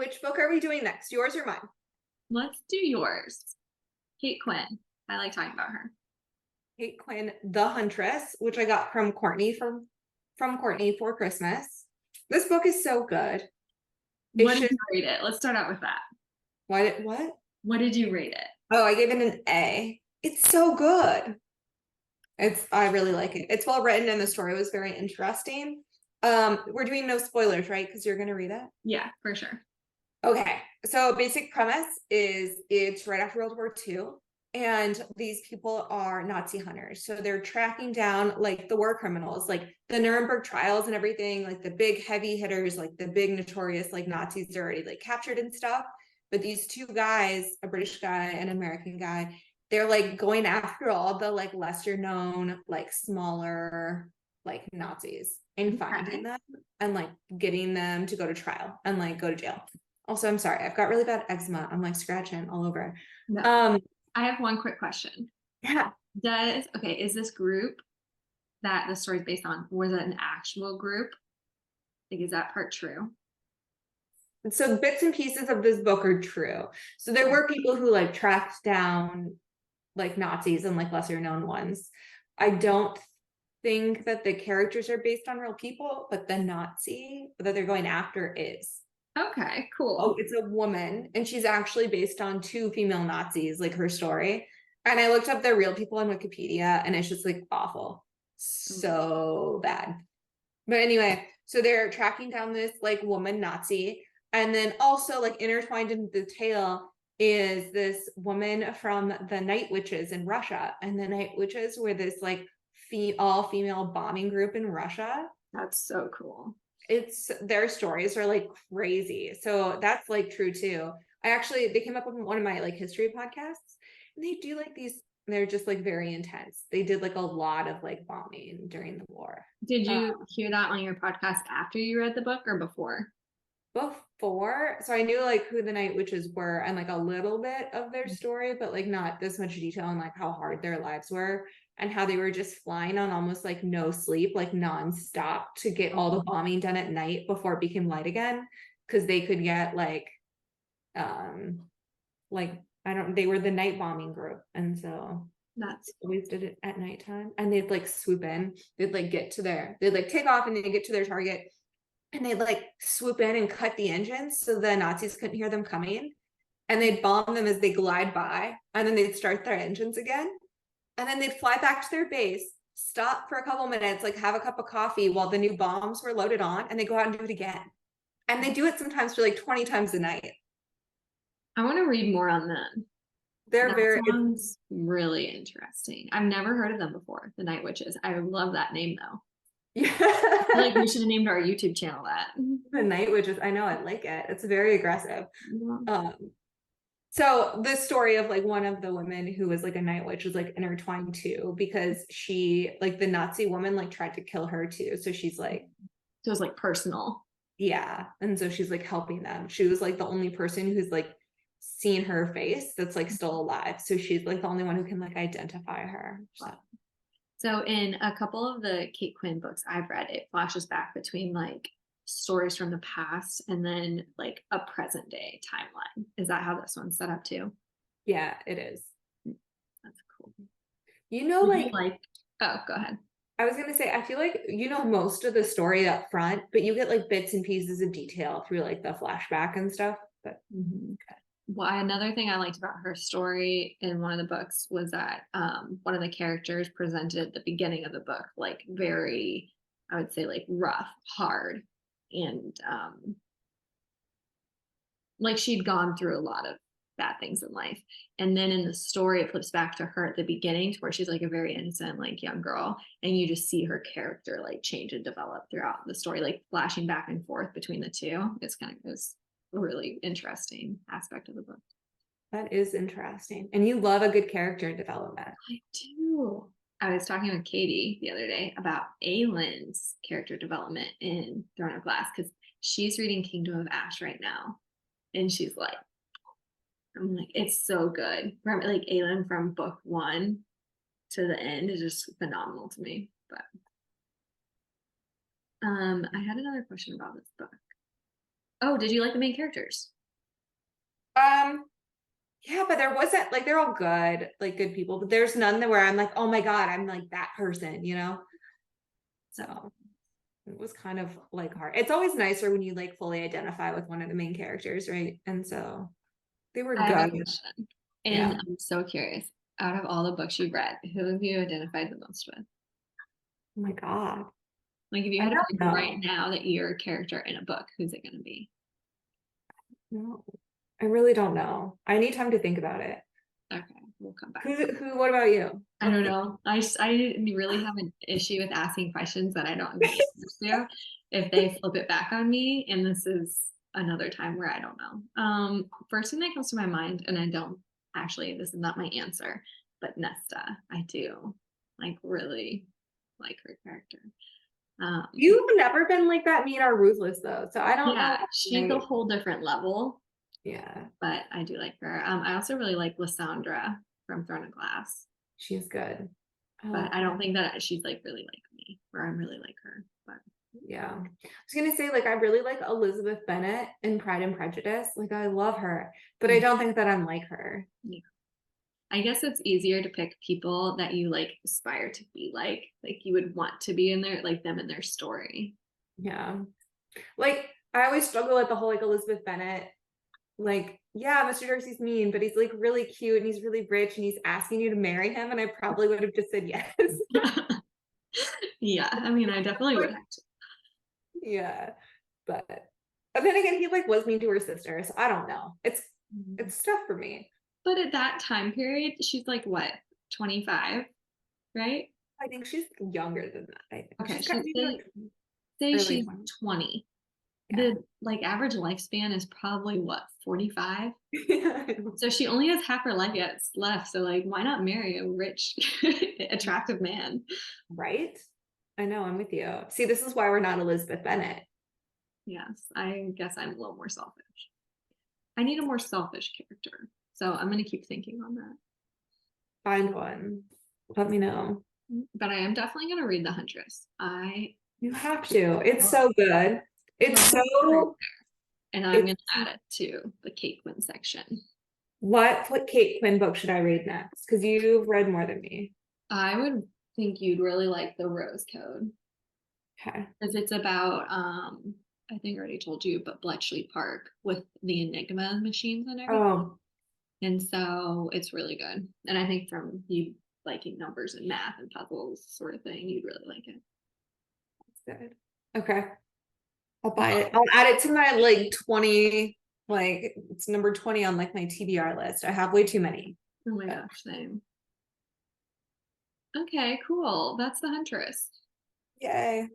which book are we doing next? Yours or mine? Let's do yours. Kate Quinn. I like talking about her. Kate Quinn, The Huntress, which I got from Courtney from Courtney for Christmas. This book is so good. It What did should. you rate it? Let's start out with that. What? What did you rate it? Oh, I gave it an A. It's so good. I really like it. It's well written and the story was very interesting. We're doing no spoilers, right? Because you're gonna read it. Yeah, for sure. Okay, so basic premise is it's right after World War II, and these people are Nazi hunters. So they're tracking down like the war criminals, like the Nuremberg trials and everything, like the big heavy hitters, like the big notorious like Nazis are already like captured and stuff. But these two guys, a British guy and an American guy, they're like going after all the like lesser known, like smaller like Nazis and finding Okay. them and like getting them to go to trial and like go to jail. Also, I'm sorry, I've got really bad eczema. I'm like scratching all over. No. Um, I have one quick question. yeah. Is this group that the story's based on, was it an actual group? Like, is that part true? So bits and pieces of this book are true. So there were people who like tracked down like Nazis and like lesser known ones. I don't think that the characters are based on real people, but the Nazi that they're going after is. Okay, Oh, cool. it's a woman, and she's actually based on two female Nazis, like her story. And I looked up their real people on Wikipedia, and it's just like awful. So bad. But anyway, so they're tracking down this like woman Nazi, and then also like intertwined in the tale is this woman from the Night Witches in Russia. And the Night Witches were this like all female bombing group in Russia. That's so cool. It's their stories are like crazy. So that's like true too. They came up with one of my like history podcasts, and they do like these, they're just like very intense. They did like a lot of like bombing during the war. Did Uh, you hear that on your podcast after you read the book or before? Before, so I knew like who the Night Witches were and like a little bit of their story, but like not this much detail on like how hard their lives were and how they were just flying on almost like no sleep, like nonstop to get all the bombing done at night before it became light again, because they could get like I don't, they were the night bombing group, and so That's always did it at nighttime, and they'd like swoop in, they'd like take off and they'd get to their target, and they'd like swoop in and cut the engines so the Nazis couldn't hear them coming. And they'd bomb them as they glide by. And then they'd start their engines again. And then they'd fly back to their base, stop for a couple minutes, like have a cup of coffee while the new bombs were loaded on, and they go out and do it again. And they do it sometimes for like 20 times a night. I want to read more on them. They're That very, sounds really interesting. I've never heard of them before, the Night Witches. I love that name though. yeah. I feel like we should have named our YouTube channel that. The Night Witches, I know, I like it. It's very aggressive. Yeah. Um, So the story of like one of the women who was like a night witch was like intertwined too, because she like the Nazi woman like tried to kill her too. So she's like, So it was like personal. yeah. And so she's like helping them. She was like the only person who's like seen her face that's like still alive. So she's like the only one who can like identify her. So So in a couple of the Kate Quinn books I've read, it flashes back between like stories from the past and then like a present day timeline. Is that how this one's set up too? yeah, it is. That's cool. You know, Did you like like, oh, go ahead. I was gonna say, I feel like you know most of the story up front, but you get like bits and pieces of detail through like the flashback and stuff. But Mhm. Well, another thing I liked about her story in one of the books was that one of the characters presented at the beginning of the book like very, I would say like rough, hard, and like she'd gone through a lot of bad things in life. And then in the story, it flips back to her at the beginning to where she's like a very innocent, like young girl. And you just see her character like change and develop throughout the story, like flashing back and forth between the two. It's a really interesting aspect of the book. that is interesting. And you love a good character development. I do. I was talking with Katie the other day about Aylin's character development in Throne of Glass because she's reading Kingdom of Ash right now. And she's like, I'm like, it's so good. From like Aelin from book one to the end is just phenomenal to me. But I had another question about this book. Oh, did you like the main characters? Yeah, but there wasn't like they're all good, like good people, but there's none that where I'm like, oh my God, I'm like that person, you know? So it was kind of like hard. It's always nicer when you like fully identify with one of the main characters, right? And so they were I have a good. question, and Yeah. I'm so curious. Out of all the books you've read, who have you identified the most with? Oh my God. Like, if you I had to don't pick right know. now that you're a character in a book, who's it going to be? No, I really don't know. I need time to think about it. Okay, we'll come back. What about you? I don't know. I really have an issue with asking questions that I don't know the answers to. If they flip it back on me, and this is another time where I don't know. First thing that comes to my mind, and I don't actually, this is not my answer, but Nesta, I do like really like her character. Um, You've never been like that mean or ruthless though, so I don't know. yeah, she's a whole different level, Yeah, but I do like her. I also really like Lysandra from Throne of Glass. she's good. But I don't think that she's like really like me, or I'm really like her. But Yeah. I was gonna say, like, I really like Elizabeth Bennet in Pride and Prejudice. Like, I love her, but I don't think that I'm like her. yeah, I guess it's easier to pick people that you like aspire to be like you would want to be in their like them in their story. Yeah. Like, I always struggle with the whole like Elizabeth Bennet. Like, yeah, Mr. Darcy's mean, but he's like really cute and he's really rich and he's asking you to marry him, and I probably would have just said yes. Yeah, I mean, I definitely would Like, have to. yeah. But then again, he like was mean to her sister, so I don't know. It's tough for me. But at that time period, she's like what, 25, right? I think she's younger than that. I think Okay, she's got she's maybe say like say early she's 20s. 20. Yeah. The like average lifespan is probably what, 45? Yeah. So she only has half her life yet left. So like, why not marry a rich, attractive man? Right? I know, I'm with you. See, this is why we're not Elizabeth Bennet. Yes, I guess I'm a little more selfish. I need a more selfish character. So I'm gonna keep thinking on that. Find one. Let me know. But I am definitely gonna read The Huntress. I You have to. It's so good. It's so and I'm it's gonna add it to the Kate Quinn section. what Kate Quinn book should I read next? Because you've read more than me. I would think you'd really like The Rose Code Okay. because it's about I think I already told you, but Bletchley Park with the Enigma machines and everything. Oh, And so it's really good. And I think from you liking numbers and math and puzzles sort of thing, you'd really like it. that's good. Okay. I'll buy it. I'll add it to my like 20, like it's number 20 on like my TBR list. I have way too many. Oh my gosh, same. Okay, cool. That's The Huntress. Yay.